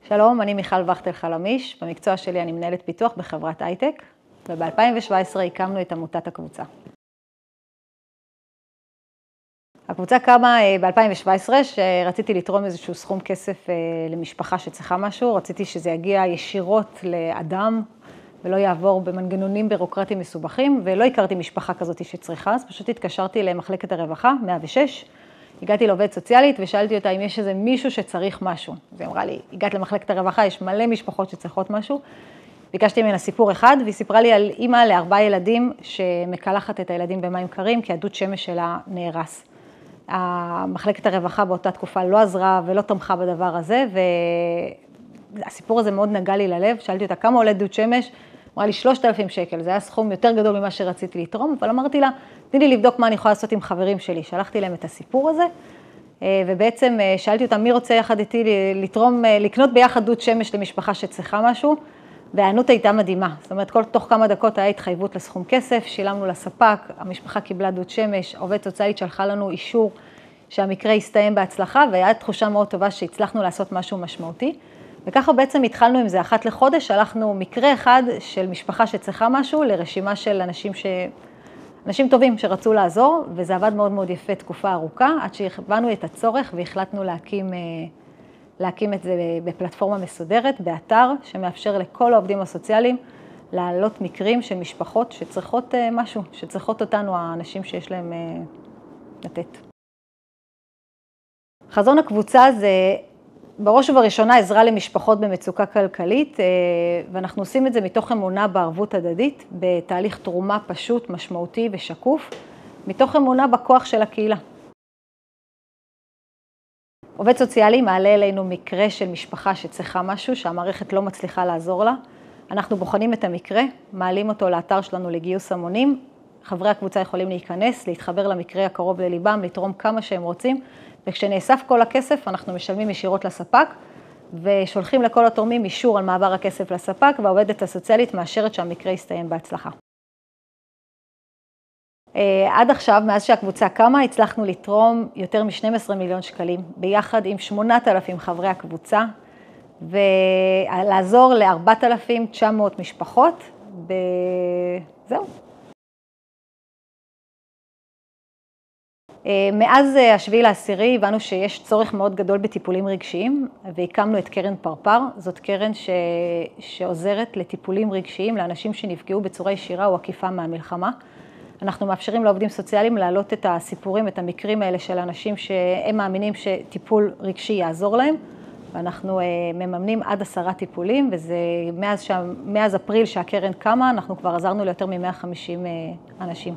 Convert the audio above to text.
שלום, אני מיכל וכטל חלמיש, במקצוע שלי אני מנהלת פיתוח בחברת הייטק, וב-2017 הקמנו את עמותת הקבוצה. הקבוצה קמה ב-2017, שרציתי לתרום איזשהו סכום כסף למשפחה שצריכה משהו, רציתי שזה יגיע ישירות לאדם, ולא יעבור במנגנונים בירוקרטיים מסובכים, ולא הכרתי משפחה כזאת שצריכה, אז פשוט התקשרתי למחלקת הרווחה, 106, הגעתי לעובדת סוציאלית ושאלתי אותה אם יש איזה מישהו שצריך משהו. אז היא אמרה לי, הגעת למחלקת הרווחה, יש מלא משפחות שצריכות משהו. ביקשתי ממנה סיפור אחד, והיא סיפרה לי על אימא ל4 ילדים שמקלחת את הילדים במים קרים, כי הדוד שמש שלה נהרס. מחלקת הרווחה באותה תקופה לא עזרה ולא תמכה בדבר הזה, והסיפור הזה מאוד נגע לי ללב. שאלתי אותה כמה עולה דוד שמש, אמרה לי 3,000 שקל, זה היה סכום יותר גדול ממה שרציתי לתרום, אבל אמרתי לה, תני לי לבדוק מה אני יכולה לעשות עם חברים שלי. שלחתי להם את הסיפור הזה, ובעצם שאלתי אותם מי רוצה יחד איתי לתרום, לקנות ביחד דוד שמש למשפחה שצריכה משהו, והענות הייתה מדהימה. זאת אומרת, תוך כמה דקות היה התחייבות לסכום כסף, שילמנו לספק, המשפחה קיבלה דוד שמש, העובדת סוציאלית שלחה לנו אישור שהמקרה הסתיים בהצלחה, והיה תחושה מאוד טובה שהצלחנו לעשות משהו משמעותי. וככה בעצם התחלנו עם זה אחת לחודש, שלחנו מקרה אחד של משפחה שצריכה משהו לרשימה של אנשים טובים שרצו לעזור, וזה עבד מאוד מאוד יפה תקופה ארוכה, עד שהבנו את הצורך והחלטנו להקים את זה בפלטפורמה מסודרת, באתר שמאפשר לכל העובדים הסוציאליים להעלות מקרים של משפחות שצריכות משהו, שצריכות אותנו האנשים שיש להם לתת. חזון הקבוצה זה בראש ובראשונה עזרה למשפחות במצוקה כלכלית, ואנחנו עושים את זה מתוך אמונה בערבות הדדית, בתהליך תרומה פשוט, משמעותי ושקוף, מתוך אמונה בכוח של הקהילה. עובד סוציאלי מעלה אלינו מקרה של משפחה שצריכה משהו, שהמערכת לא מצליחה לעזור לה. אנחנו בוחנים את המקרה, מעלים אותו לאתר שלנו לגיוס המונים. חברי הקבוצה יכולים להיכנס, להתחבר למקרה הקרוב לליבם, לתרום כמה שהם רוצים, וכשנאסף כל הכסף אנחנו משלמים ישירות לספק, ושולחים לכל התורמים אישור על מעבר הכסף לספק, והעובדת הסוציאלית מאשרת שהמקרה יסתיים בהצלחה. עד עכשיו, מאז שהקבוצה קמה, הצלחנו לתרום יותר מ-12 מיליון שקלים, ביחד עם 8,000 חברי הקבוצה, ולעזור ל-4,900 משפחות, זהו. מאז 7/10 הבנו שיש צורך מאוד גדול בטיפולים רגשיים, והקמנו את קרן פרפר. זאת קרן שעוזרת לטיפולים רגשיים לאנשים שנפגעו בצורה ישירה או עקיפה מהמלחמה. אנחנו מאפשרים לעובדים סוציאליים להעלות את הסיפורים, את המקרים האלה של אנשים שהם מאמינים שטיפול רגשי יעזור להם, ואנחנו מממנים עד 10 טיפולים, וזה מאז אפריל שהקרן קמה, אנחנו כבר עזרנו ליותר מ-150 אנשים.